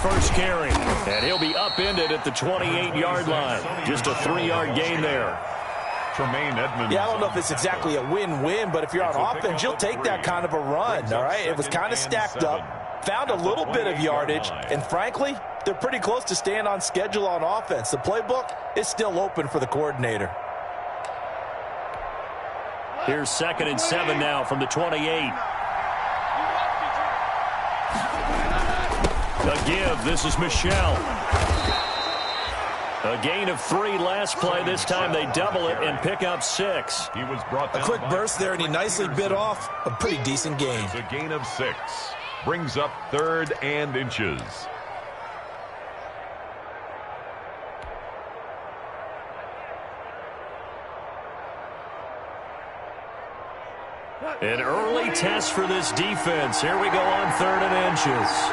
first carry. And he'll be upended at the 28-yard line. Just a 3-yard gain there. Yeah, I don't know if it's exactly a win-win, but if you're on offense, you'll take that kind of a run, all right? It was kind of stacked up, found a little bit of yardage, and frankly, they're pretty close to staying on schedule on offense. The playbook is still open for the coordinator. Here's 2nd and 7 now from the 28. The give, this is Michel. A gain of 3 last play. This time they double it and pick up 6. A quick burst there, and he nicely bit off a pretty decent gain. It's a gain of 6. Brings up 3rd and inches. An early test for this defense. Here we go on 3rd and inches.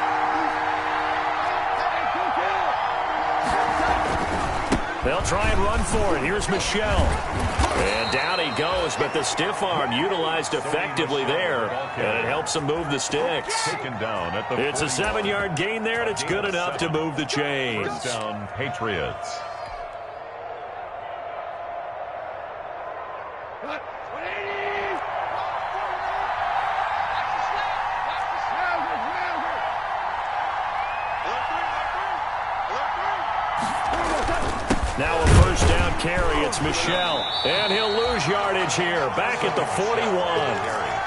They'll try and run for it. Here's Michel. And down he goes, but the stiff arm utilized effectively there, and it helps him move the sticks. It's a 7-yard gain there, and it's good enough to move the chains. First down, Patriots. Now a first down carry. It's Michel. And he'll lose yardage here. Back at the 41.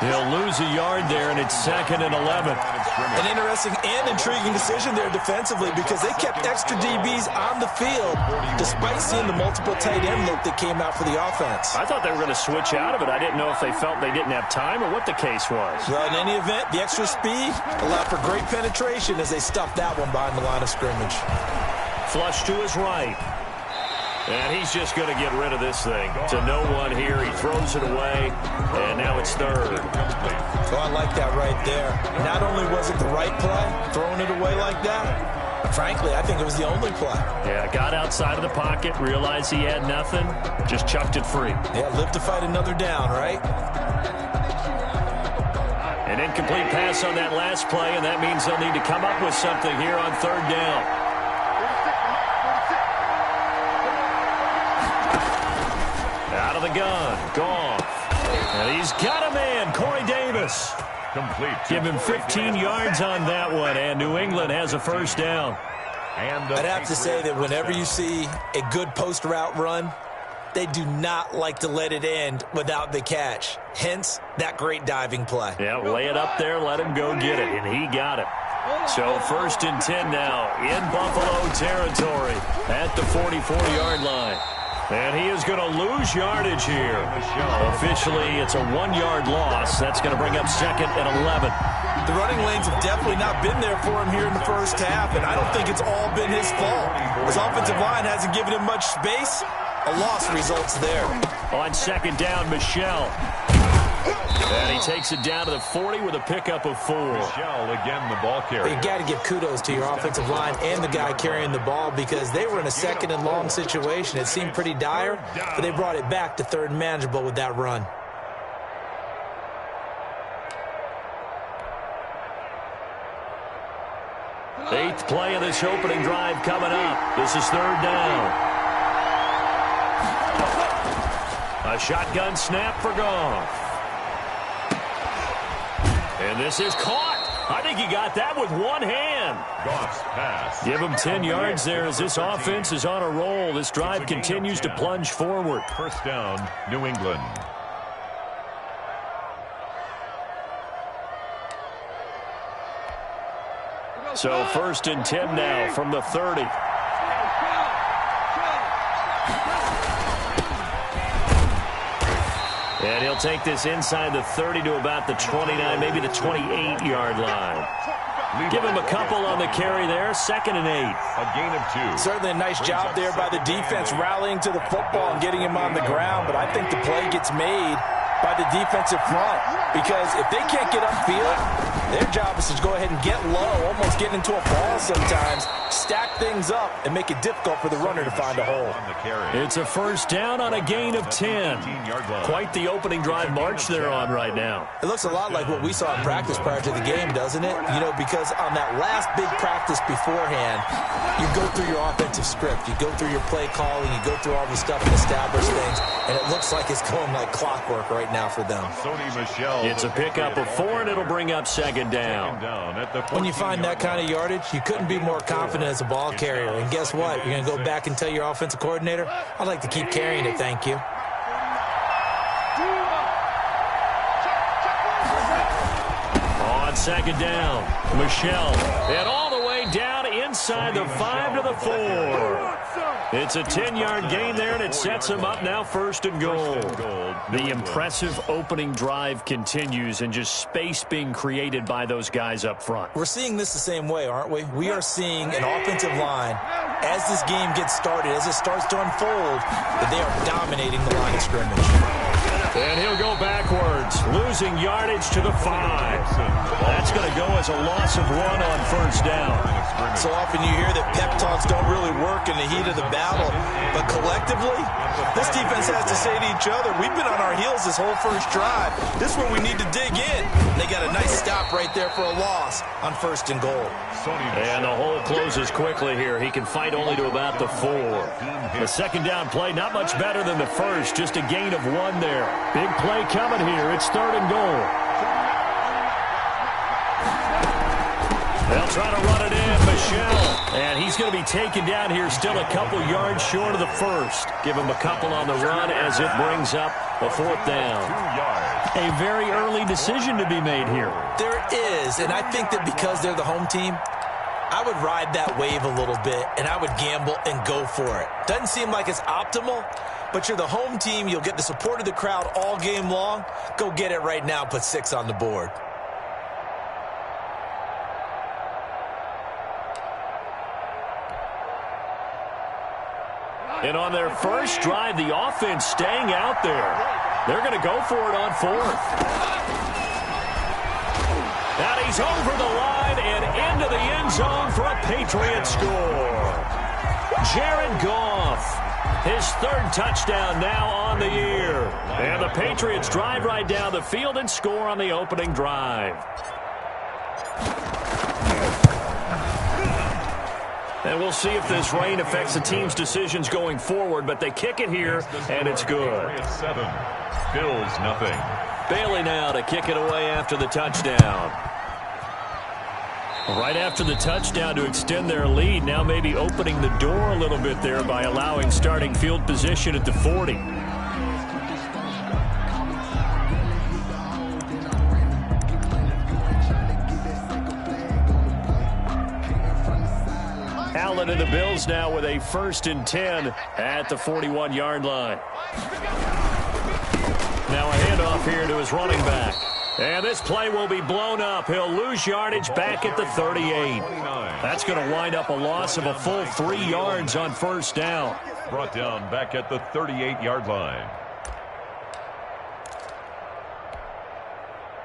He'll lose a yard there, and it's 2nd and 11. An interesting and intriguing decision there defensively because they kept extra DBs on the field despite seeing the multiple tight end look that came out for the offense. I thought they were going to switch out of it. I didn't know if they felt they didn't have time or what the case was. Well, in any event, the extra speed allowed for great penetration as they stuffed that one behind the line of scrimmage. Flush to his right. And he's just going to get rid of this thing. To no one here. He throws it away, and now it's 3rd. Oh, I like that right there. Not only was it the right play, throwing it away like that, but frankly, I think it was the only play. Yeah, got outside of the pocket, realized he had nothing, just chucked it free. Yeah, live to fight another down, right? An incomplete pass on that last play, and that means they'll need to come up with something here on 3rd down. Out of the gun, Goff. And he's got a man, Corey Davis. Complete. Give him 15 yards on that one, and New England has a first down. I'd have to say that whenever you see a good post route run, they do not like to let it end without the catch. Hence, that great diving play. Yeah, lay it up there, let him go get it, and he got it. So 1st and 10 now in Buffalo territory at the 44-yard line. And he is going to lose yardage here. Officially, it's a 1-yard loss. That's going to bring up 2nd and 11. The running lanes have definitely not been there for him here in the first half, and I don't think it's all been his fault. His offensive line hasn't given him much space. A loss results there. On 2nd down, Michel. And he takes it down to the 40 with a pickup of 4. Michel again, the ball carrier. You got to give kudos to your offensive line and the guy carrying the ball because they were in a 2nd and long situation. It seemed pretty dire, but they brought it back to 3rd and manageable with that run. Eighth play of this opening drive coming up. This is 3rd down. A shotgun snap for Goff. And this is caught. I think he got that with one hand. Goff's pass. Give him 10 yards there as this offense is on a roll. This drive continues to plunge forward. First down, New England. So 1st and 10 now from the 30. And he'll take this inside the 30 to about the 29, maybe the 28-yard line. Give him a couple on the carry there. 2nd and 8. A gain of 2. Certainly a nice job there by the defense rallying to the football and getting him on the ground. But I think the play gets made by the defensive front because if they can't get upfield, their job is to go ahead and get low, almost get into a ball sometimes, stack things up and make it difficult for the runner to find a hole. It's a first down on a gain of 10. Quite the opening drive march they're on right now. It looks a lot like what we saw in practice prior to the game, doesn't it? You know, because on that last big practice beforehand, you go through your offensive script. You go through your play calling. You go through all the stuff and establish things. And it looks like it's going like clockwork right now for them. It's a pickup of 4, and it'll bring up second down. When you find that kind of yardage, you couldn't be more confident as a ball carrier. And guess what? You're going to go back and tell your offensive coordinator, I'd like to keep carrying it, thank you. On second down, Michelle. And all the way down inside the 5 to the 4. It's a 10-yard gain there, and it sets him up now first and goal. The impressive opening drive continues, and just space being created by those guys up front. We're seeing this the same way, aren't we? We are seeing an offensive line, as this game gets started, as it starts to unfold, that they are dominating the line of scrimmage. And he'll go backwards, losing yardage to the 5. That's going to go as a loss of 1 on first down. So often you hear that pep talks don't really work in the heat of the battle, but collectively, this defense has to say to each other, we've been on our heels this whole first drive. This is where we need to dig in. And they got a nice stop right there for a loss on first and goal. And the hole closes quickly here. He can fight only to about the 4. The second down play, not much better than the first, just a gain of 1 there. Big play coming here. It's third and goal. They'll try to run it in. Michelle. And he's going to be taken down here, still a couple yards short of the first. Give him a couple on the run as it brings up a 4th down. A very early decision to be made here. There is, and I think that because they're the home team, I would ride that wave a little bit, and I would gamble and go for it. Doesn't seem like it's optimal, but you're the home team. You'll get the support of the crowd all game long. Go get it right now. Put 6 on the board. And on their first drive, the offense staying out there. They're going to go for it on 4th. And he's over the line and into the end zone for a Patriot score. Jared Goff, his 3rd touchdown now on the year. And the Patriots drive right down the field and score on the opening drive. And we'll see if this rain affects the team's decisions going forward, but they kick it here, and it's good. Bills nothing. Bailey now to kick it away after the touchdown. Right after the touchdown to extend their lead, now maybe opening the door a little bit there by allowing starting field position at the 40. Allen and the Bills now with a 1st and 10 at the 41-yard line. Now a handoff here to his running back. And this play will be blown up. He'll lose yardage back at the 38. That's going to wind up a loss of a full 3 yards on first down. Brought down back at the 38-yard line.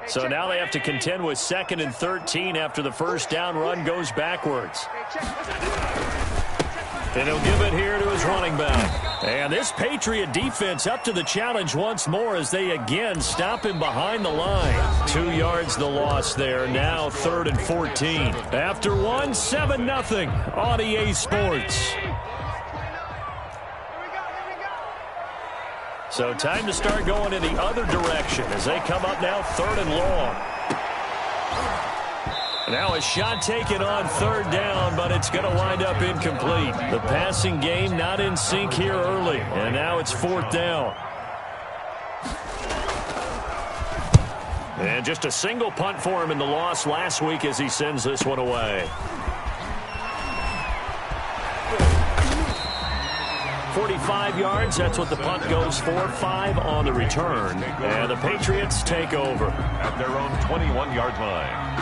So now they have to contend with 2nd and 13 after the first down run goes backwards. And he'll give it here to his running back. And this Patriot defense up to the challenge once more as they again stop him behind the line. 2 yards the loss there. Now 3rd and 14. After 1, 7-0 on EA Sports. So time to start going in the other direction as they come up now 3rd and long. Now a shot taken on 3rd down, but it's going to wind up incomplete. The passing game not in sync here early, and now it's 4th down. And just a single punt for him in the loss last week as he sends this one away. 45 yards, that's what the punt goes for. 5 on the return. And the Patriots take over. At their own 21-yard line.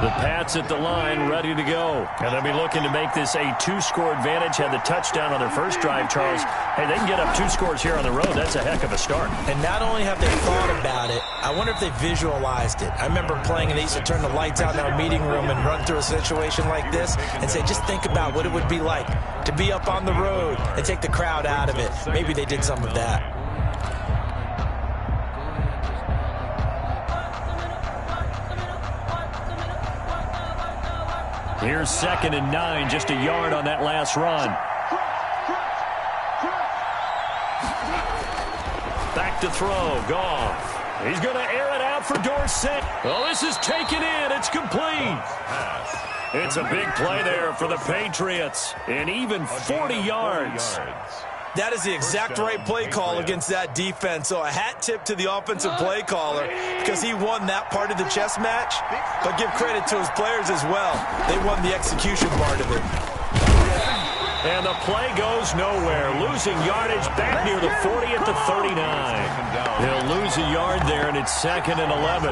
The Pats at the line, ready to go. And they'll be looking to make this a 2-score advantage. Had the touchdown on their first drive, Charles. Hey, they can get up 2 scores here on the road. That's a heck of a start. And not only have they thought about it, I wonder if they visualized it. I remember playing and they used to turn the lights out in our meeting room and run through a situation like this and say, just think about what it would be like to be up on the road and take the crowd out of it. Maybe they did some of that. Here's 2nd and 9, just a yard on that last run. Back to throw, Goff. He's going to air it out for Dorsett. Oh, this is taken in. It's complete. It's a big play there for the Patriots. And even 40 yards. That is the exact right play call against that defense. So a hat tip to the offensive play caller because he won that part of the chess match. But give credit to his players as well. They won the execution part of it. And the play goes nowhere. Losing yardage back near the 40 at the 39. He'll lose a yard there, and it's 2nd and 11.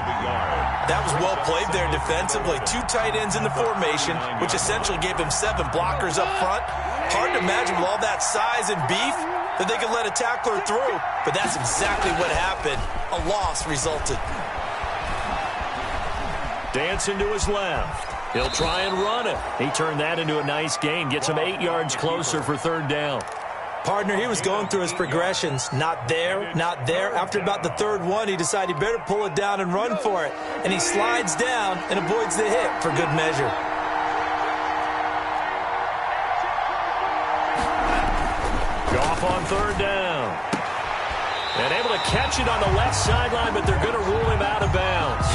That was well played there defensively. 2 tight ends in the formation, which essentially gave him 7 blockers up front. Hard to imagine with all that size and beef that they could let a tackler through. But that's exactly what happened. A loss resulted. Dancing to his left. He'll try and run it. He turned that into a nice gain. Gets him 8 yards closer for 3rd down. Partner, he was going through his progressions. Not there, not there. After about the 3rd one, he decided he better pull it down and run for it. And he slides down and avoids the hit for good measure. Goff on 3rd down. And able to catch it on the left sideline, but they're going to rule him out of bounds.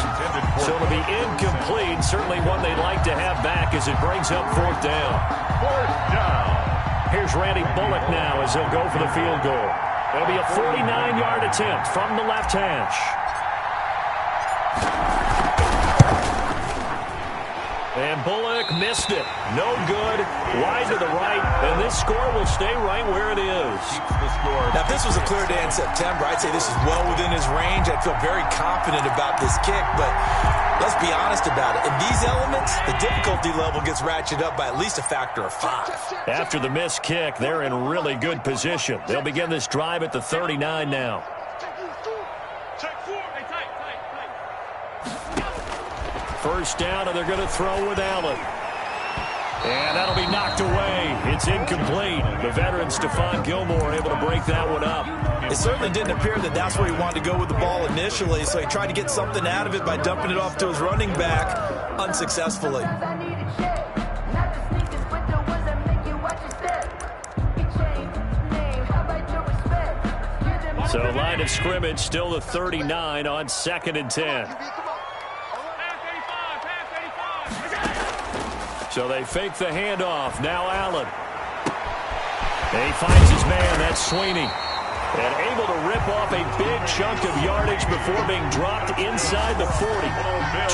So it'll be incomplete. Certainly one they'd like to have back as it brings up 4th down. 4th down. Here's Randy Bullock now as he'll go for the field goal. It'll be a 49-yard attempt from the left hash. And Bullock missed it. No good. Wide to the right. And this score will stay right where it is. Now, if this was a clear day in September, I'd say this is well within his range. I'd feel very confident about this kick. But let's be honest about it. In these elements, the difficulty level gets ratcheted up by at least a factor of 5. After the missed kick, they're in really good position. They'll begin this drive at the 39 now. First down, and they're going to throw with Allen. And that'll be knocked away. It's incomplete. The veteran Stephon Gilmore able to break that one up. It certainly didn't appear that that's where he wanted to go with the ball initially, so he tried to get something out of it by dumping it off to his running back unsuccessfully. So line of scrimmage still the 39 on 2nd and 10. So they fake the handoff. Now Allen. And he finds his man. That's Sweeney. And able to rip off a big chunk of yardage before being dropped inside the 40.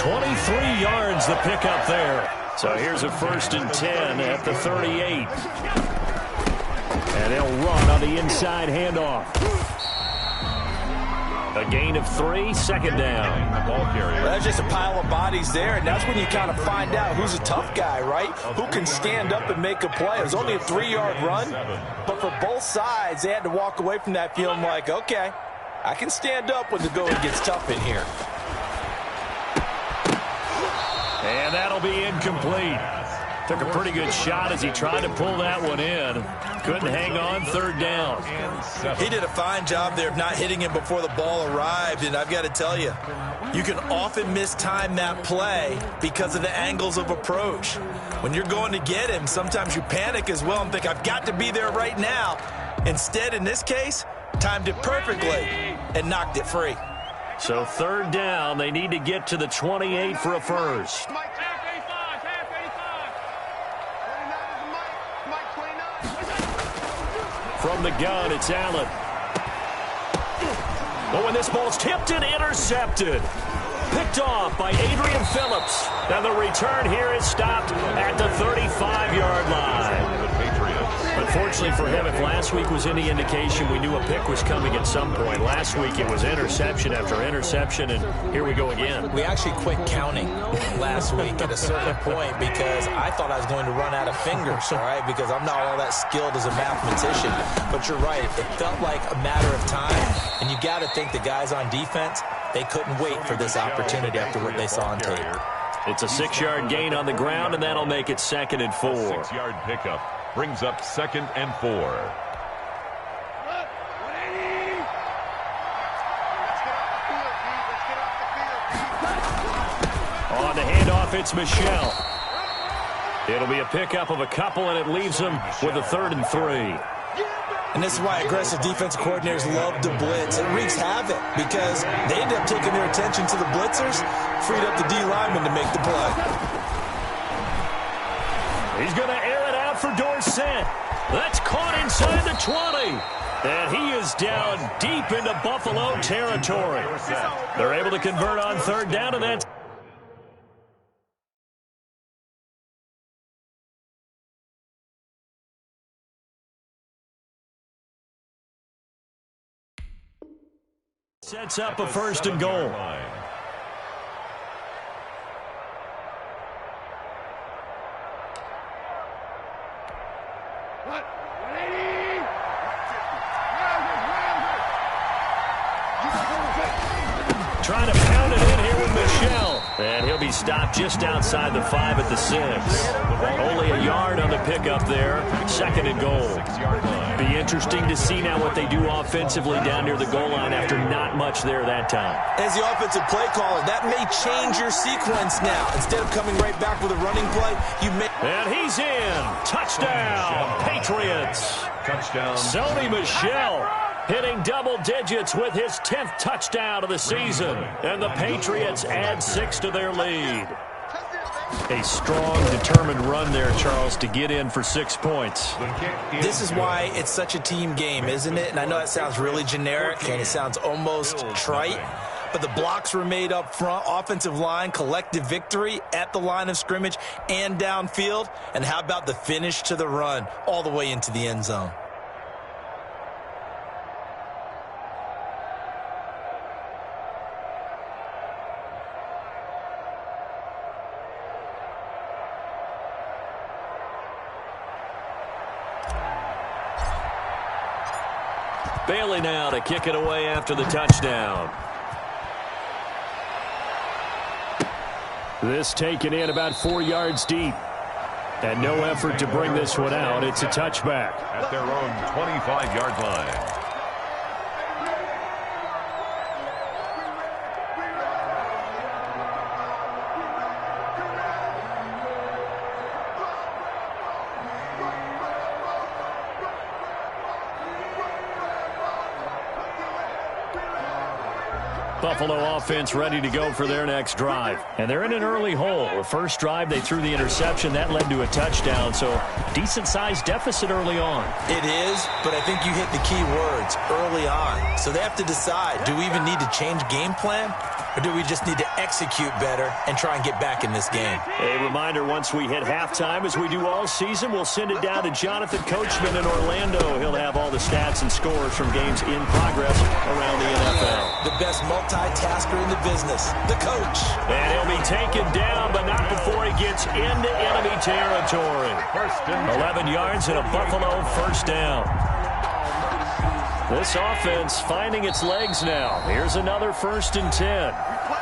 23 yards the pickup there. So here's a 1st and 10 at the 38. And they'll run on the inside handoff. A gain of 3, 2nd down. Well, that's just a pile of bodies there, and that's when you kind of find out who's a tough guy, right? Who can stand up and make a play. It was only a 3-yard run, but for both sides, they had to walk away from that feeling like, okay, I can stand up when the going gets tough in here. And that'll be incomplete. Took a pretty good shot as he tried to pull that one in. Couldn't hang on 3rd down. He did a fine job there of not hitting him before the ball arrived, and I've got to tell you, you can often mistime that play because of the angles of approach. When you're going to get him, sometimes you panic as well and think, I've got to be there right now. Instead, in this case, timed it perfectly and knocked it free. So 3rd down, they need to get to the 28 for a first. From the gun, it's Allen. Oh, and this ball's tipped and intercepted. Picked off by Adrian Phillips. And the return here is stopped at the 35-yard line. Unfortunately for him, if last week was any indication, we knew a pick was coming at some point. Last week it was interception after interception, and here we go again. We actually quit counting last week at a certain point because I thought I was going to run out of fingers, all right, because I'm not all that skilled as a mathematician. But you're right. It felt like a matter of time, and you got to think the guys on defense They couldn't wait for this opportunity after what they saw on tape. It's a 6-yard gain on the ground, and that'll make it 2nd and 4. 6-yard pickup brings up 2nd and 4. On the handoff, it's Michel. It'll be a pickup of a couple, and it leaves them with a 3rd and 3. And this is why aggressive defensive coordinators love to blitz. It wreaks havoc because they end up taking their attention to the blitzers, freed up the D lineman to make the play. He's going to air it out for Dorsett. That's caught inside the 20. And he is down deep into Buffalo territory. They're able to convert on 3rd down, and that's sets up a 1st and goal. Trying to pound it in here with Michel. And he'll be stopped just outside the 5 at the 6. Only a yard on the pickup there. 2nd and goal. Be interesting to see now what they do offensively down near the goal line after not much there that time. As the offensive play caller, that may change your sequence now. Instead of coming right back with a running play, you may... And he's in. Touchdown, Patriots. Touchdown. Sony Michel hitting double digits with his 10th touchdown of the season. And the Patriots add 6 to their lead. A strong, determined run there, Charles, to get in for 6 points. This is why it's such a team game, isn't it? And I know that sounds really generic and it sounds almost trite, but the blocks were made up front, offensive line, collective victory at the line of scrimmage and downfield. And how about the finish to the run all the way into the end zone? Bailey now to kick it away after the touchdown. This taken in about 4 yards deep. And no effort to bring this one out. It's a touchback. At their own 25-yard line. Buffalo offense ready to go for their next drive. And they're in an early hole. The first drive, they threw the interception. That led to a touchdown, so decent-sized deficit early on. It is, but I think you hit the key words, early on. So they have to decide, do we even need to change game plan? Or do we just need to execute better and try and get back in this game? A reminder, once we hit halftime, as we do all season, we'll send it down to Jonathan Coachman in Orlando. He'll have all the stats and scores from games in progress around the NFL. The best multitasker in the business, the coach. And he'll be taken down, but not before he gets into enemy territory. 11 yards and a Buffalo 1st down. This offense finding its legs now. Here's another 1st and 10.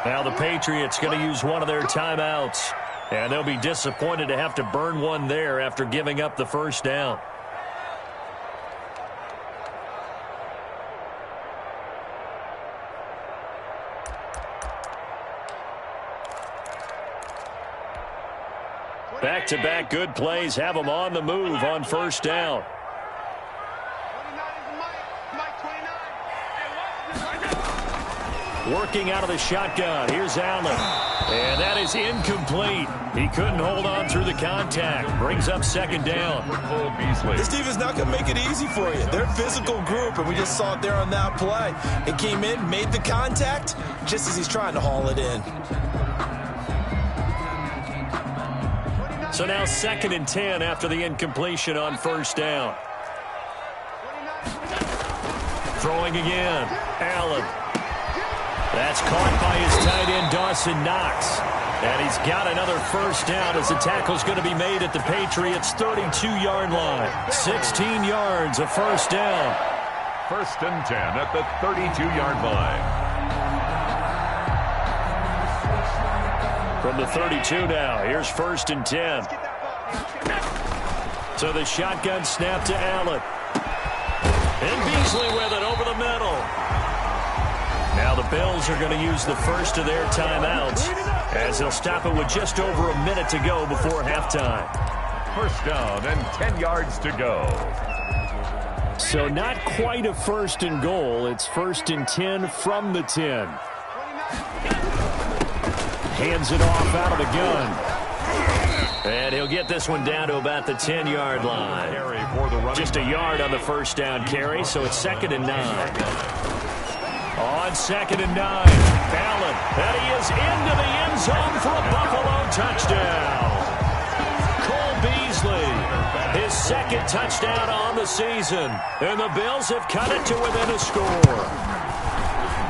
Now the Patriots going to use one of their timeouts. And they'll be disappointed to have to burn one there after giving up the 1st down. Back-to-back good plays have them on the move on 1st down. Working out of the shotgun. Here's Allen. And that is incomplete. He couldn't hold on through the contact. Brings up 2nd down. This defense not going to make it easy for you. They're a physical group, and we just saw it there on that play. It came in, made the contact, just as he's trying to haul it in. So now 2nd and 10 after the incompletion on 1st down. Throwing again. Allen. That's caught by his tight end, Dawson Knox. And he's got another 1st down as the tackle's going to be made at the Patriots' 32-yard line. 16 yards, a 1st down. 1st and 10 at the 32-yard line. From the 32 now, here's 1st and 10. So the shotgun snap to Allen. And Beasley with it over the middle. Now the Bills are going to use the first of their timeouts as they'll stop it with just over a minute to go before halftime. 1st down and 10 yards to go. So not quite a 1st and goal. It's 1st and 10 from the 10. Hands it off out of the gun. And he'll get this one down to about the 10-yard line. Just a yard on the 1st down carry, so it's 2nd and 9. On 2nd and 9, Allen, and he is into the end zone for a Buffalo touchdown. Cole Beasley, his 2nd touchdown on the season, and the Bills have cut it to within a score.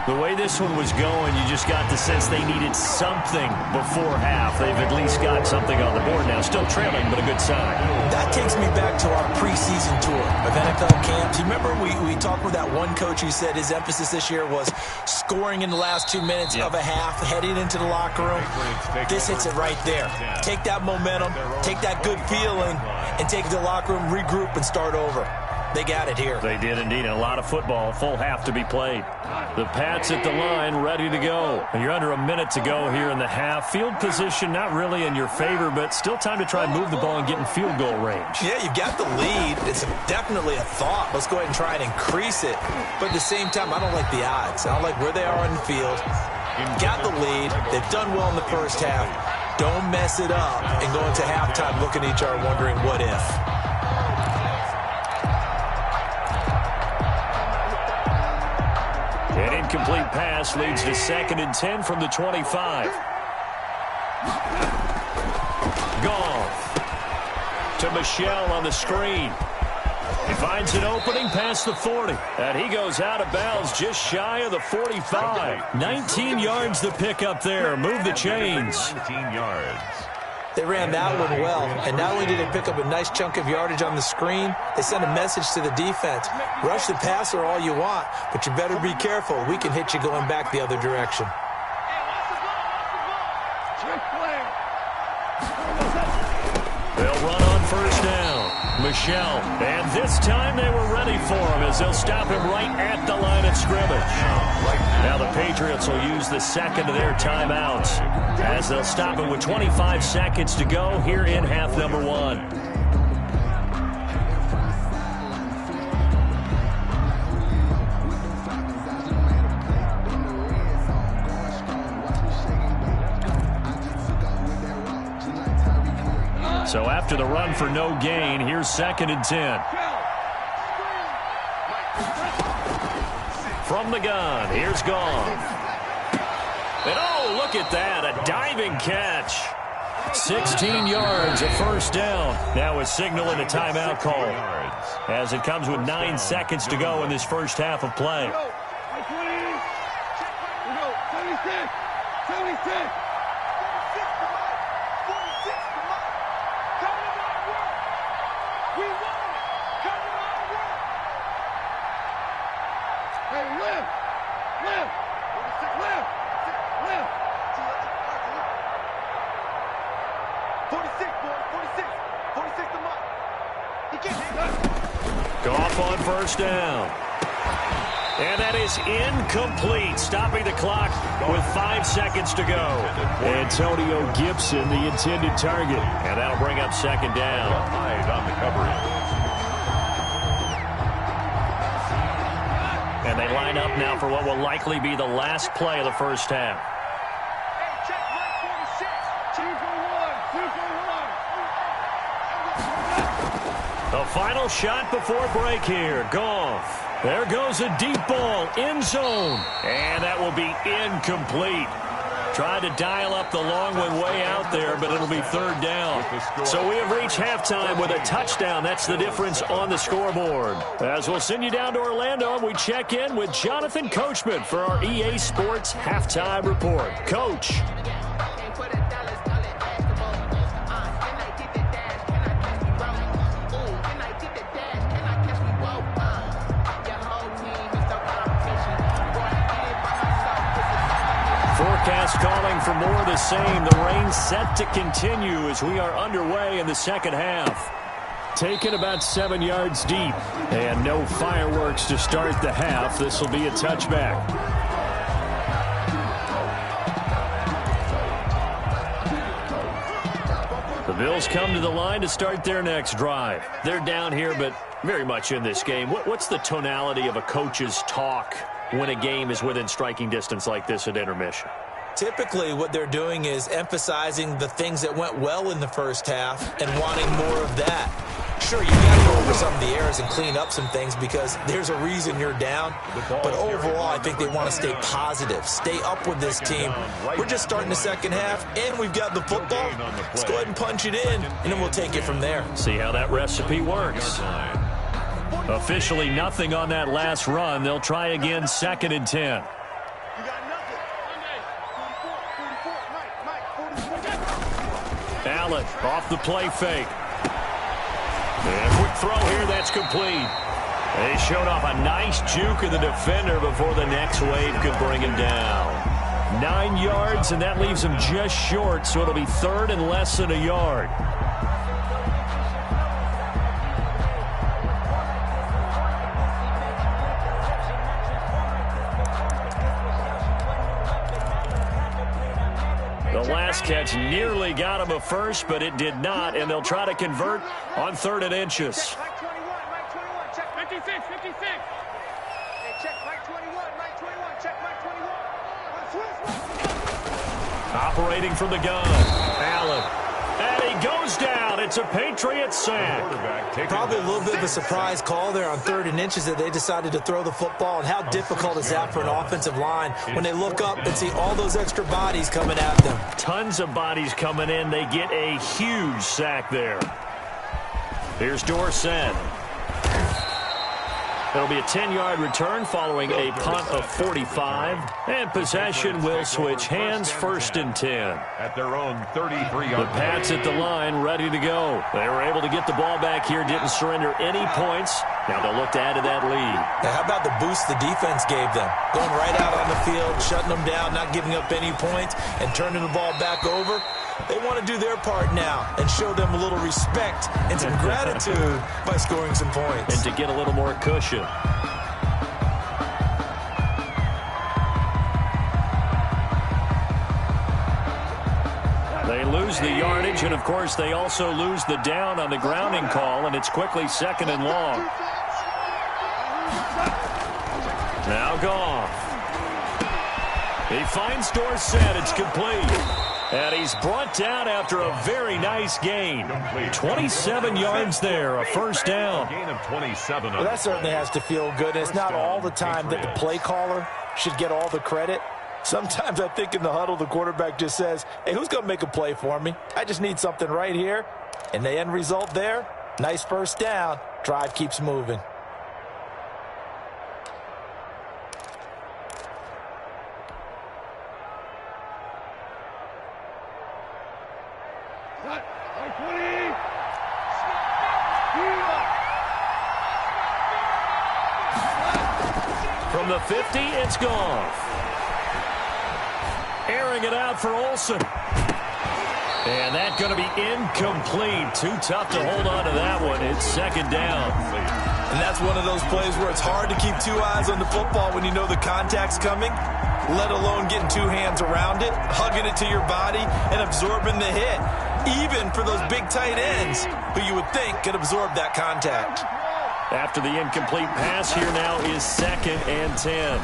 The way this one was going, you just got the sense they needed something before half. They've at least got something on the board now. Still trailing, but a good sign. That takes me back to our preseason tour of NFL camps. You remember we talked with that one coach who said his emphasis this year was scoring in the last 2 minutes of a half, heading into the locker room. This hits it right there. Take that momentum, take that good feeling, and take it to the locker room, regroup, and start over. They got it here. They did indeed. And a lot of football, full half to be played. The Pats at the line, ready to go. And you're under a minute to go here in the half. Field position not really in your favor, but still time to try and move the ball and get in field goal range. Yeah, you've got the lead. It's definitely a thought. Let's go ahead and try and increase it. But at the same time, I don't like the odds. I don't like where they are on the field. Got the lead. They've done well in the first half. Don't mess it up and go into halftime looking at each other wondering what if. An incomplete pass leads to 2nd and 10 from the 25. Goff to Michel on the screen. He finds an opening past the 40. And he goes out of bounds just shy of the 45. 19 yards to pick up there. Move the chains. 19 yards. They ran that one well, and not only did they pick up a nice chunk of yardage on the screen, they sent a message to the defense. Rush the passer all you want, but you better be careful. We can hit you going back the other direction. They'll run on 1st down. Michel, and this time they were ready for him as they'll stop him right at the line of scrimmage. Now the Patriots will use the 2nd of their timeouts as they'll stop it with 25 seconds to go here in half number 1. So after the run for no gain, here's 2nd and 10. From the gun, here's Goff. And oh, look at that, a diving catch. 16 yards, a 1st down. Now a signal and a timeout call as it comes with 9 seconds to go in this first half of play. Goff on 1st down. And that is incomplete, stopping the clock with 5 seconds to go. Antonio Gibson, the intended target. And that'll bring up 2nd down. Eyes on the coverage. And they line up now for what will likely be the last play of the first half. The final shot before break here. Goff. There goes a deep ball, end zone. And that will be incomplete. Tried to dial up the long one way out there, but it'll be 3rd down. So we have reached halftime with a touchdown. That's the difference on the scoreboard. As we'll send you down to Orlando, we check in with Jonathan Coachman for our EA Sports Halftime Report. Coach. forecast calling for more of the same. The rain set to continue as we are underway in the second half. Taken about 7 yards deep. And no fireworks to start the half. This will be a touchback. The Bills come to the line to start their next drive. They're down here, but very much in this game. What's the tonality of a coach's talk when a game is within striking distance like this at intermission? Typically, what they're doing is emphasizing the things that went well in the first half and wanting more of that. Sure, you got to go over some of the errors and clean up some things because there's a reason you're down. But overall, I think they want to stay positive, stay up with this team. We're just starting the second half, and we've got the football. Let's go ahead and punch it in, and then we'll take it from there. See how that recipe works. Officially nothing on that last run. They'll try again, 2nd and 10. Allen off the play fake. And a quick throw here, that's complete. They showed off a nice juke of the defender before the next wave could bring him down. 9 yards, and that leaves him just short, so it'll be 3rd and less than a yard. The last catch nearly got him a first, but it did not, and they'll try to convert on 3rd and inches. Mike 21, Mike 21, check 56, 56. Hey, check Mike 21, Mike 21, check Mike 21. Operating from the gun, Allen. And he goes down. It's a Patriot sack. Probably a little bit of a surprise call there on 3rd and inches that they decided to throw the football. And how difficult is that for an offensive line when they look up and see all those extra bodies coming at them? Tons of bodies coming in. They get a huge sack there. Here's Dorsett. It'll be a 10-yard return following a punt of 45. And possession will switch hands, 1st and 10. At their own 33-yard. The Pats at the line, ready to go. They were able to get the ball back here, didn't surrender any points. Now they'll look to add to that lead. Now, how about the boost the defense gave them? Going right out on the field, shutting them down, not giving up any points, and turning the ball back over. They want to do their part now and show them a little respect and some gratitude by scoring some points. And to get a little more cushion. They lose the yardage, and, of course, they also lose the down on the grounding call, and it's quickly 2nd and long. Now Goff. He finds Dorsett. It's complete. And he's brought down after a very nice gain. 27 yards there, a 1st down. Gain of 27. Well, that certainly has to feel good. It's not all the time that the play caller should get all the credit. Sometimes I think in the huddle, the quarterback just says, hey, who's going to make a play for me? I just need something right here. And the end result there, nice 1st down. Drive keeps moving. From the 50, it's Goff. Airing it out for Olsen. And that's going to be incomplete. Too tough to hold on to that one. It's 2nd down. And that's one of those plays where it's hard to keep 2 eyes on the football when you know the contact's coming, let alone getting 2 hands around it, hugging it to your body, and absorbing the hit. Even for those big tight ends who you would think could absorb that contact. After the incomplete pass, here now is 2nd and 10.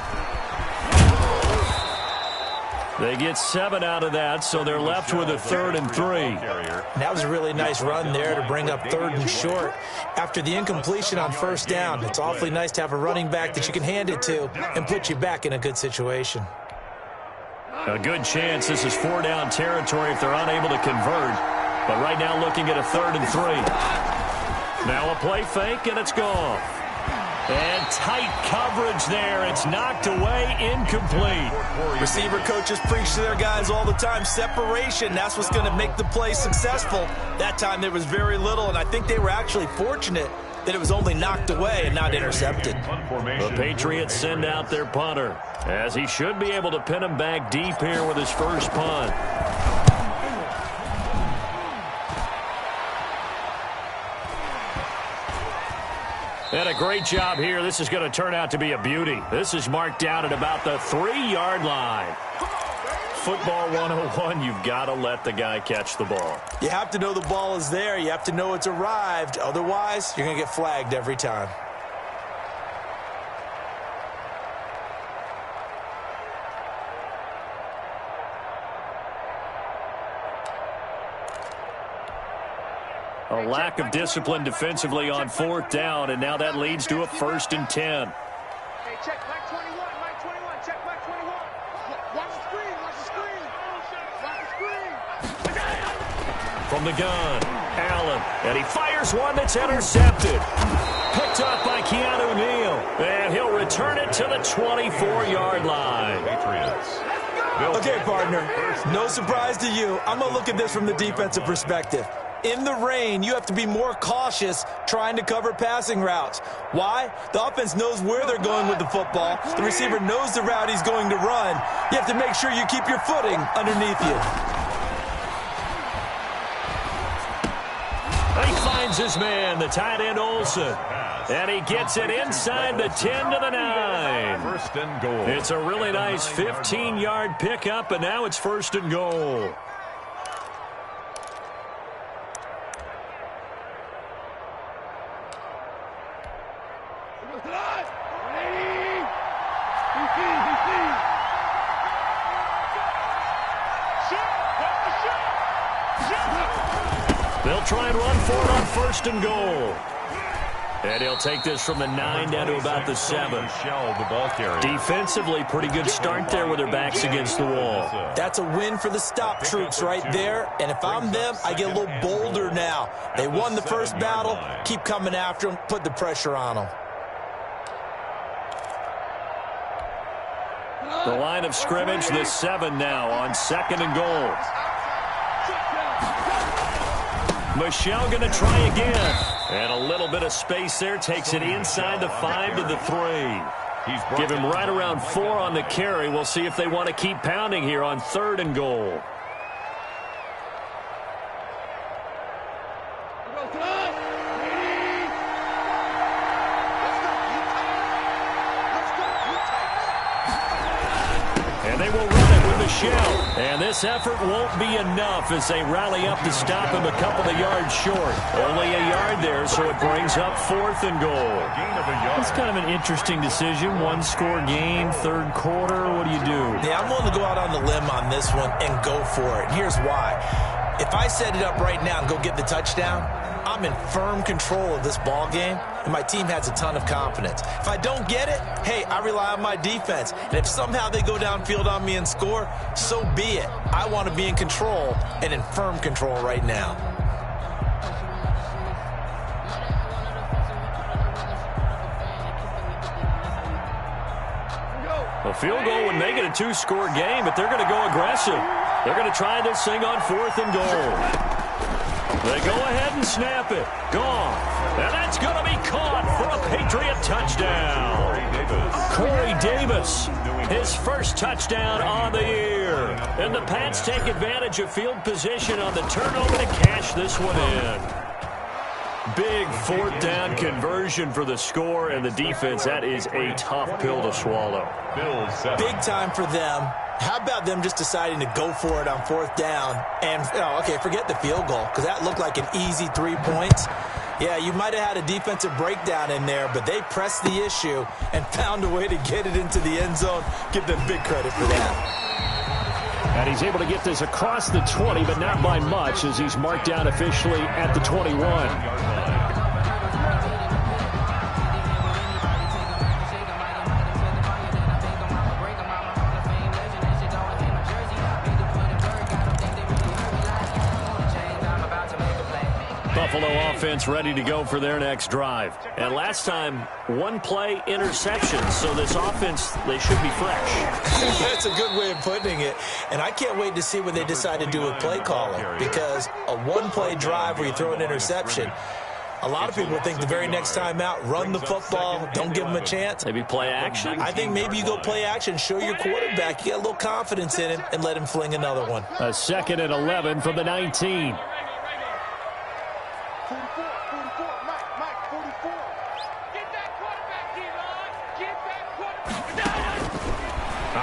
They get 7 out of that, so they're left with a 3rd and 3. That was a really nice run there to bring up 3rd and short. After the incompletion on 1st down, it's awfully nice to have a running back that you can hand it to and put you back in a good situation. A good chance this is 4-down territory if they're unable to convert. But right now looking at a 3rd and 3. Now a play fake, and it's gone. And tight coverage there. It's knocked away, incomplete. Receiver coaches preach to their guys all the time. Separation, that's what's going to make the play successful. That time there was very little, and I think they were actually fortunate that it was only knocked away and not intercepted. The Patriots send out their punter, as he should be able to pin him back deep here with his first punt. And a great job here. This is going to turn out to be a beauty. This is marked down at about the 3-yard line. Football 101, you've got to let the guy catch the ball. You have to know the ball is there. You have to know it's arrived. Otherwise, you're going to get flagged every time. A lack of discipline defensively on 4th down, and now that leads to a 1st and 10. Hey, check Mike 21, Mike 21, check Mike 21. Watch the screen, watch the screen. Watch the screen. From the gun, Allen, and he fires one that's intercepted. Picked up by Keanu Neal, and he'll return it to the 24-yard line. Patriots. Okay, partner, no surprise to you. I'm going to look at this from the defensive perspective. In the rain, you have to be more cautious trying to cover passing routes. Why? The offense knows where they're going with the football. The receiver knows the route he's going to run. You have to make sure you keep your footing underneath you. He finds his man, the tight end Olsen. And he gets it inside the 10 to the 9. 1st and goal. It's a really nice 15-yard pickup, and now it's 1st and goal. They'll try and run for it on 1st and goal. And he'll take this from the 9 down to about the 7. The ball carrier. Defensively, pretty good start there with their backs against the wall. That's a win for the stop troops right there. And if I'm them, I get a little bolder now. They won the first battle. Keep coming after them. Put the pressure on them. The line of scrimmage, the 7 now on 2nd and goal. Michelle going to try again. And a little bit of space there. Takes it inside the 5 to the 3. Give him right around 4 on the carry. We'll see if they want to keep pounding here on 3rd and goal. And they will run it with Michelle. And this effort won't be enough as they rally up to stop him a couple of yards short. Only a yard there, so it brings up 4th and goal. It's kind of an interesting decision. 1-score game, 3rd quarter. What do you do? Yeah, I'm willing to go out on the limb on this one and go for it. Here's why. If I set it up right now and go get the touchdown, I'm in firm control of this ball game, and my team has a ton of confidence. If I don't get it, hey, I rely on my defense. And if somehow they go downfield on me and score, so be it. I want to be in control and in firm control right now. A field goal would make it a 2-score game, but they're going to go aggressive. They're going to try this thing on 4th and goal. They go ahead and snap it. Gone. And that's going to be caught for a Patriot touchdown. Corey Davis, his first touchdown on the year. And the Pats take advantage of field position on the turnover to cash this one in. Big 4th down conversion for the score, and the defense, that is a tough pill to swallow. Big time for them. How about them just deciding to go for it on 4th down? And, okay, forget the field goal, because that looked like an easy 3 points. Yeah, you might have had a defensive breakdown in there, but they pressed the issue and found a way to get it into the end zone. Give them big credit for that. And he's able to get this across the 20, but not by much, as he's marked down officially at the 21. Buffalo offense ready to go for their next drive. And last time, 1-play interception. So this offense, they should be fresh. That's a good way of putting it. And I can't wait to see what they decide to do with play calling. Because a 1-play drive where you throw an interception, A lot of people think the very next time out, run the football, don't give him a chance. Maybe play action? I think maybe you go play action, show your quarterback you got a little confidence in him, and let him fling another one. A 2nd and 11 from the 19. 44, 44, Mike, 44. Get that quarterback, D-line. Get that quarterback.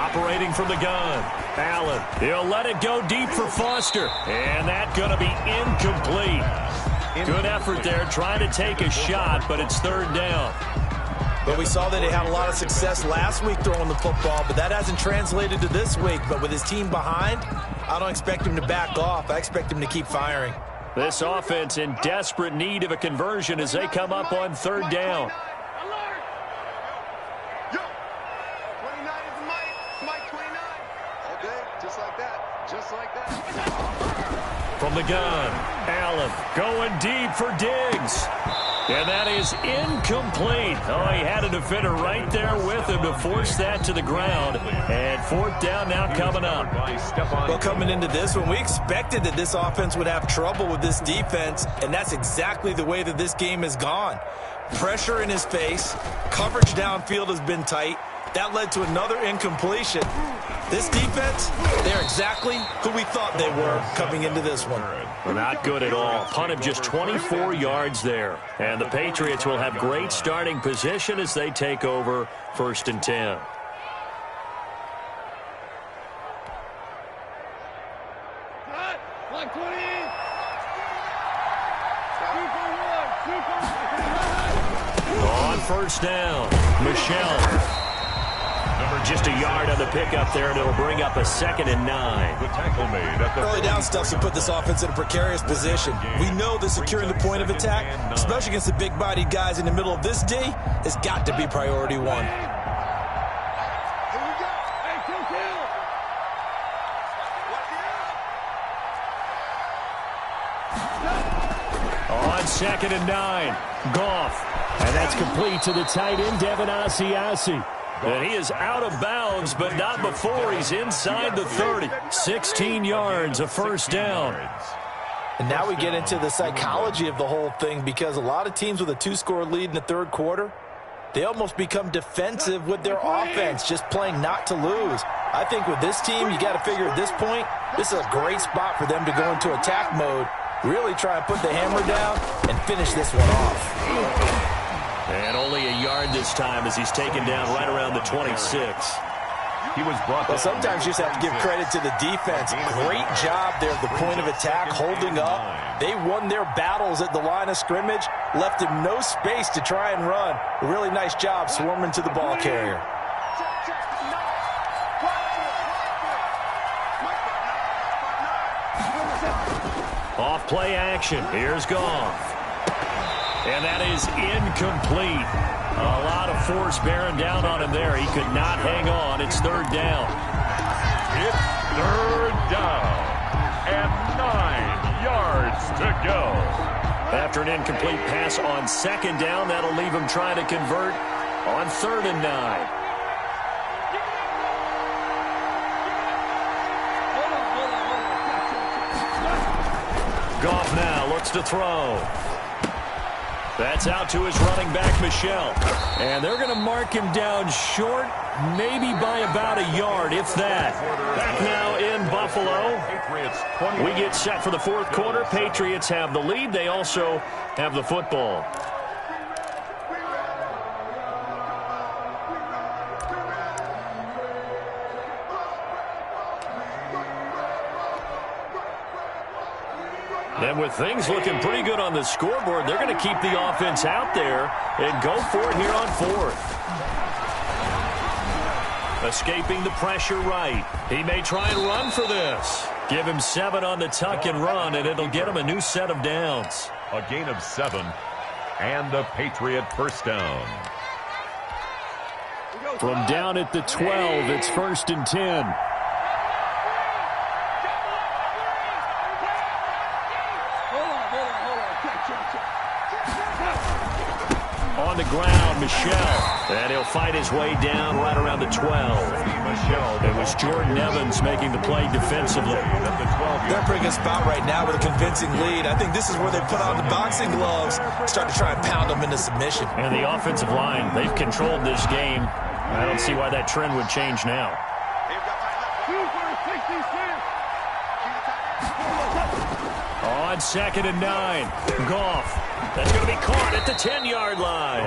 Operating from the gun. Allen, he'll let it go deep for Foster. And that's going to be incomplete. Good effort there, trying to take a shot, but it's 3rd down. But we saw that he had a lot of success last week throwing the football, but that hasn't translated to this week. But with his team behind, I don't expect him to back off. I expect him to keep firing. This offense in desperate need of a conversion as they come up on 3rd down. Yo, 29 is Mike 29. Okay, just like that. Just like that. From the gun, Allen going deep for Diggs. And that is incomplete. Oh, he had a defender right there with him to force that to the ground. And 4th down now coming up. Well, coming into this one, we expected that this offense would have trouble with this defense, and that's exactly the way that this game has gone. Pressure in his face. Coverage downfield has been tight. That led to another incompletion. This defense, they're exactly who we thought they were coming into this one. Well, not good at all. Punt of just 24 yards there. And the Patriots will have great starting position as they take over 1st and 10. Like 20. On 1st down, Michelle. Just a yard on the pickup there, and it'll bring up a 2nd and 9. Early down stuff to put this offense in a precarious position. We know that securing the point of attack, especially against the big-bodied guys in the middle of this D, has got to be priority 1. Here we go. Hey, kill. On 2nd and 9, Goff. And that's complete to the tight end, Devin Asiasi. And he is out of bounds, but not before he's inside the 30. 16 yards, a 1st down. And now we get into the psychology of the whole thing, because a lot of teams with a 2-score lead in the 3rd quarter, they almost become defensive with their offense, just playing not to lose. I think with this team, you got to figure at this point, this is a great spot for them to go into attack mode, really try and put the hammer down and finish this one off. And only a yard this time as he's taken down right around the 26. He was brought Well, sometimes you just have to give credit to the defense. Great job there at the point of attack, holding up. They won their battles at the line of scrimmage, left him no space to try and run. A really nice job swarming to the ball carrier. Off play action. Here's Goff. And that is incomplete. A lot of force bearing down on him there. He could not hang on. It's 3rd down. It's 3rd down and 9 yards to go. After an incomplete pass on 2nd down, that'll leave him trying to convert on 3rd and 9. Goff now looks to throw. That's out to his running back, Michelle. And they're going to mark him down short, maybe by about a yard, if that. Back now in Buffalo. We get set for the 4th quarter. Patriots have the lead. They also have the football. And with things looking pretty good on the scoreboard, they're going to keep the offense out there and go for it here on 4th. Escaping the pressure right. He may try and run for this. Give him 7 on the tuck and run, and it'll get him a new set of downs. A gain of 7 and a Patriot 1st down. From down at the 12, it's 1st and 10. On the ground, Michel. And he'll fight his way down right around the 12. It was Jordan Evans making the play defensively. They're pretty good spot right now with a convincing lead. I think this is where they put on the boxing gloves, start to try and pound them into submission. And the offensive line, they've controlled this game. I don't see why that trend would change now. On 2nd and 9, Goff. That's going to be caught at the 10-yard line.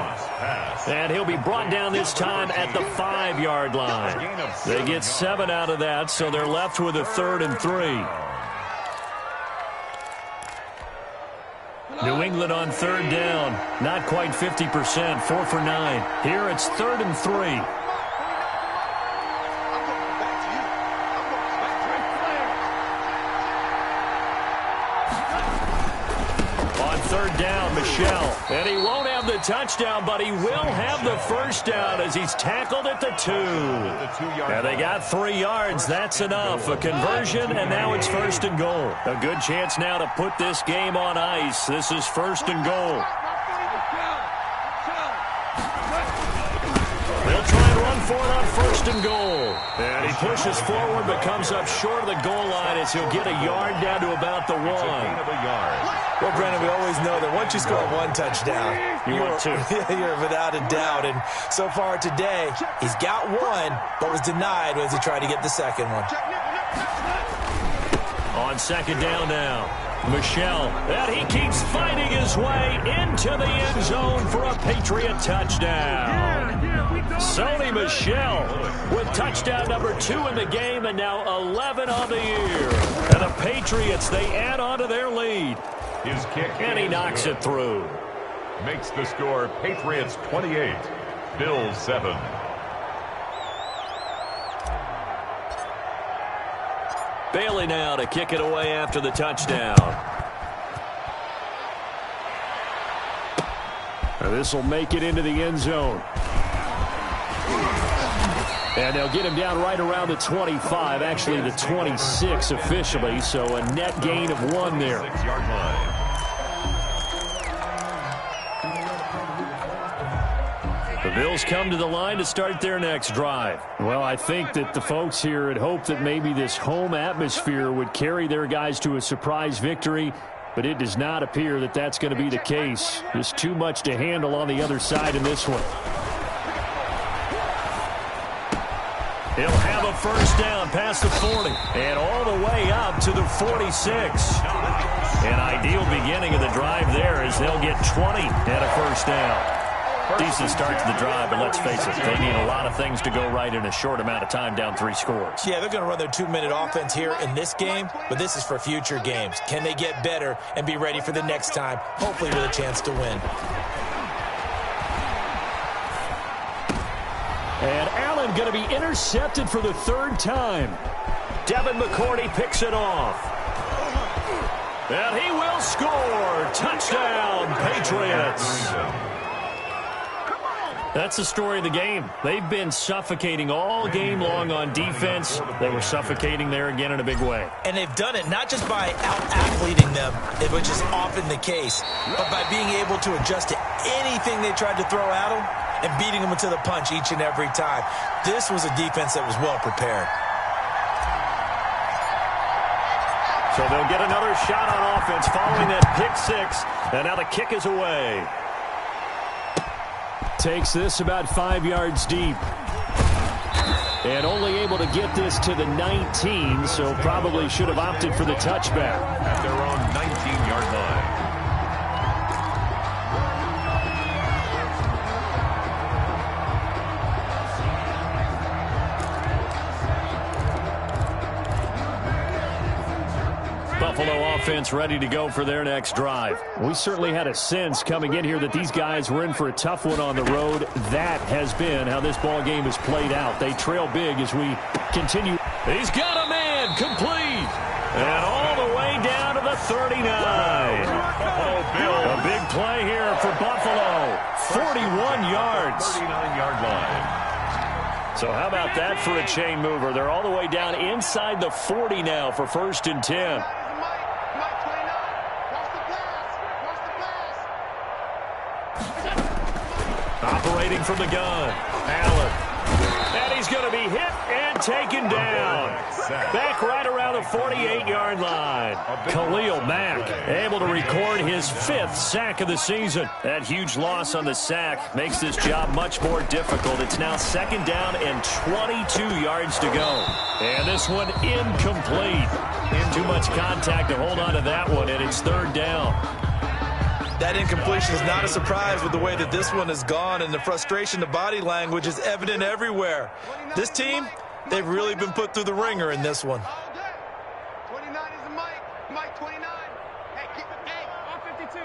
And he'll be brought down this time at the 5-yard line. They get 7 out of that, so they're left with a 3rd and 3. New England on 3rd down. Not quite 50%, 4 for 9. Here it's 3rd and 3. Down, Michel. And he won't have the touchdown, but he will have the first down as he's tackled at the 2. And they got 3 yards. That's enough. A conversion, and now it's 1st and goal. A good chance now to put this game on ice. This is 1st and goal. They'll try and run for it on 1st and goal. And he pushes forward but comes up short of the goal line as he'll get a yard down to about the 1. Well, Brandon, we always know that once you score 1 touchdown, you're without a doubt. And so far today, he's got 1, but was denied as he tried to get the 2nd one. On 2nd down now, Michel. And he keeps fighting his way into the end zone for a Patriot touchdown. Sonny Michel with touchdown number 2 in the game and now 11 on the year. And the Patriots, they add on to their lead. His kick, and he knocks it through. Makes the score Patriots 28, Bills 7. Bailey now to kick it away after the touchdown. This will make it into the end zone. And they'll get him down right around the 25, actually the 26 officially, so a net gain of 1 there. 6-yard line. The Bills come to the line to start their next drive. Well, I think that the folks here had hoped that maybe this home atmosphere would carry their guys to a surprise victory, but it does not appear that that's going to be the case. Just too much to handle on the other side in this one. He'll have a first down past the 40 and all the way up to the 46. An ideal beginning of the drive there as they'll get 20 and a first down. Decent start to the drive, but let's face it, they need a lot of things to go right in a short amount of time, down 3 scores. Yeah, they're going to run their 2-minute offense here in this game, but this is for future games. Can they get better and be ready for the next time, hopefully with a chance to win? And Allen going to be intercepted for the 3rd time. Devin McCourty picks it off. And he will score. Touchdown, Patriots. That's the story of the game. They've been suffocating all game long on defense. They were suffocating there again in a big way. And they've done it not just by out-athleting them, which is often the case, but by being able to adjust to anything they tried to throw at them and beating them to the punch each and every time. This was a defense that was well prepared. So they'll get another shot on offense following that pick 6. And now the kick is away. Takes this about 5 yards deep. And only able to get this to the 19, so probably should have opted for the touchback. At their own 19-yard line. Buffalo offense ready to go for their next drive. We certainly had a sense coming in here that these guys were in for a tough one on the road. That has been how this ball game has played out. They trail big as we continue. He's got a man complete. And all the way down to the 39. A big play here for Buffalo. 41 yards. 39-yard line. So how about that for a chain mover? They're all the way down inside the 40 now for 1st and 10. Operating from the gun, Allen. And he's going to be hit and taken down. Back right around the 48-yard line. Khalil Mack able to record his 5th sack of the season. That huge loss on the sack makes this job much more difficult. It's now 2nd down and 22 yards to go. And this one incomplete. Too much contact to hold on to that one, and it's 3rd down. That incompletion is not a surprise with the way that this one has gone, and the frustration, the body language is evident everywhere. This team, they've really been put through the ringer in this one. 29 is the Mike 29. Hey, keep it, hey, on 52.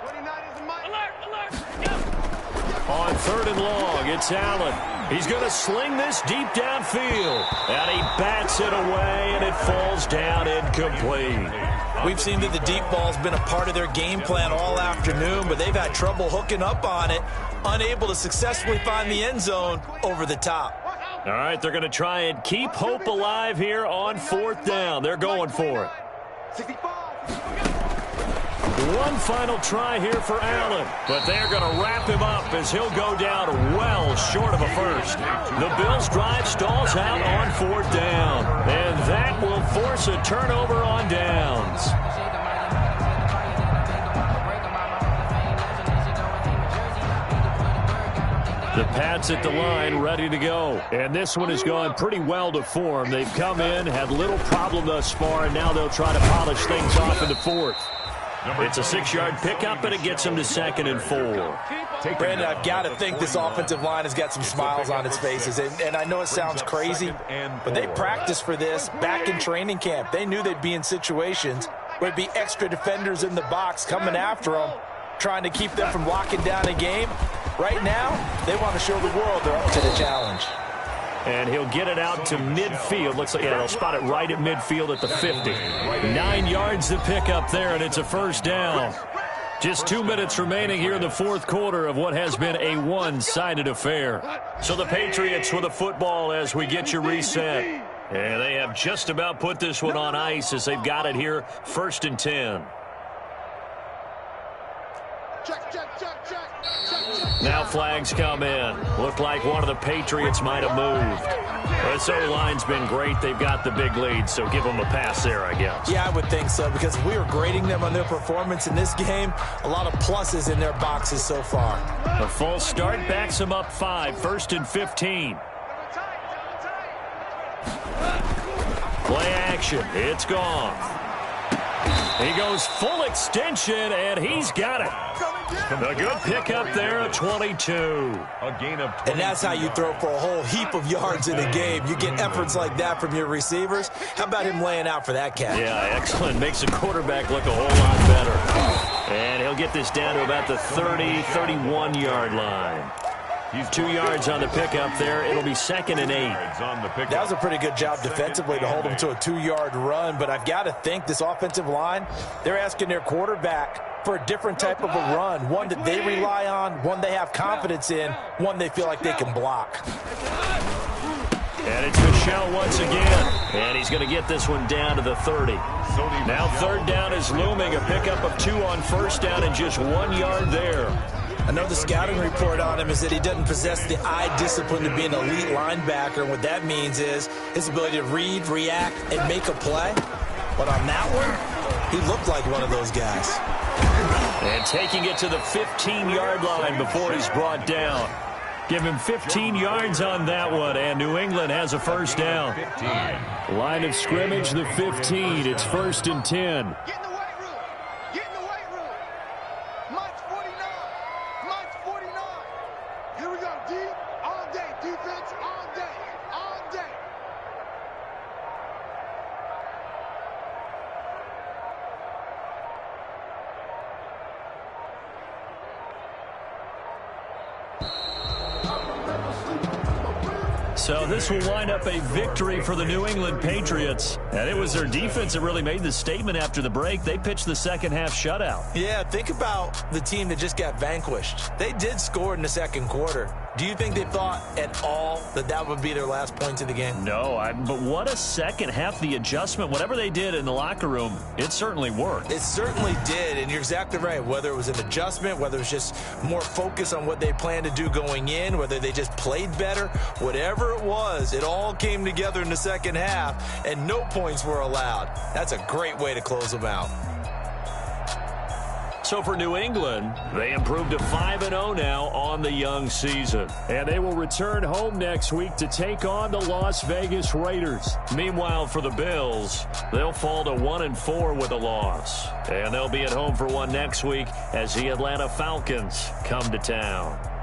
29 is the Mike. Alert, yeah. On 3rd and long, it's Allen. He's going to sling this deep downfield. And he bats it away, and it falls down incomplete. We've seen that the deep ball's been a part of their game plan all afternoon, but they've had trouble hooking up on it, unable to successfully find the end zone over the top. All right, they're going to try and keep hope alive here on 4th down. They're going for it. 65. One final try here for Allen, but they're going to wrap him up as he'll go down well short of a first. The Bills' drive stalls out on 4th down, and that will force a turnover on downs. The Pats at the line ready to go, and this one has gone pretty well to form. They've come in, had little problem thus far, and now they'll try to polish things off in the 4th. It's a 6-yard pickup, and it gets them to 2nd and 4. Brandon, I've got to think this offensive line has got some smiles on its faces. And I know it sounds crazy, but they practiced for this back in training camp. They knew they'd be in situations where there'd be extra defenders in the box coming after them, trying to keep them from locking down a game. Right now, they want to show the world they're up to the challenge. And he'll get it out to midfield. Looks like, yeah, they'll spot it right at midfield at the 50. 9 yards to pick up there, and it's a 1st down. Just 2 minutes remaining here in the 4th quarter of what has been a one-sided affair. So the Patriots with a football as we get you reset. And they have just about put this one on ice as they've got it here, 1st and 10. Now flags come in. Looked like one of the Patriots might have moved. This O-line's been great. They've got the big lead, so give them a pass there, I guess. Yeah, I would think so, because if we were grading them on their performance in this game, a lot of pluses in their boxes so far. A false start backs them up 5, 1st and 15. Play action. It's gone. He goes full extension, and he's got it. A good pickup there at 22. A gain of 22. And that's how you throw for a whole heap of yards in a game. You get efforts like that from your receivers. How about him laying out for that catch? Yeah, excellent. Makes the quarterback look a whole lot better. And he'll get this down to about the 30, 31-yard line. He's 2 yards on the pickup there. It'll be 2nd and 8. That was a pretty good job defensively to hold him to a 2-yard run, but I've got to think this offensive line, they're asking their quarterback for a different type of a run, one that they rely on, one they have confidence in, one they feel like they can block. And it's Michel once again, and he's going to get this one down to the 30. Now 3rd down is looming, a pickup of 2 on 1st down and just 1 yard there. I know the scouting report on him is that he doesn't possess the eye discipline to be an elite linebacker, and what that means is his ability to read, react, and make a play. But on that one, he looked like one of those guys. And taking it to the 15-yard line before he's brought down. Give him 15 yards on that one, and New England has a 1st down. Line of scrimmage, the 15. It's 1st and 10. Get in the weight room. Get in the weight room. Mike's 49. Mike's 49. Here we go. Deep all day. Defense all day. All day. So this will wind up a victory for the New England Patriots. And it was their defense that really made the statement after the break. They pitched the second half shutout. Yeah, think about the team that just got vanquished. They did score in the second quarter, Do you think they thought at all that that would be their last points of the game? No, but what a second half. The adjustment, whatever they did in the locker room, it certainly worked. It certainly did, and you're exactly right. Whether it was an adjustment, whether it was just more focus on what they planned to do going in, whether they just played better, whatever it was, it all came together in the second half, and no points were allowed. That's a great way to close them out. So for New England, they improved to 5-0 now on the young season. And they will return home next week to take on the Las Vegas Raiders. Meanwhile, for the Bills, they'll fall to 1-4 with a loss. And they'll be at home for one next week as the Atlanta Falcons come to town.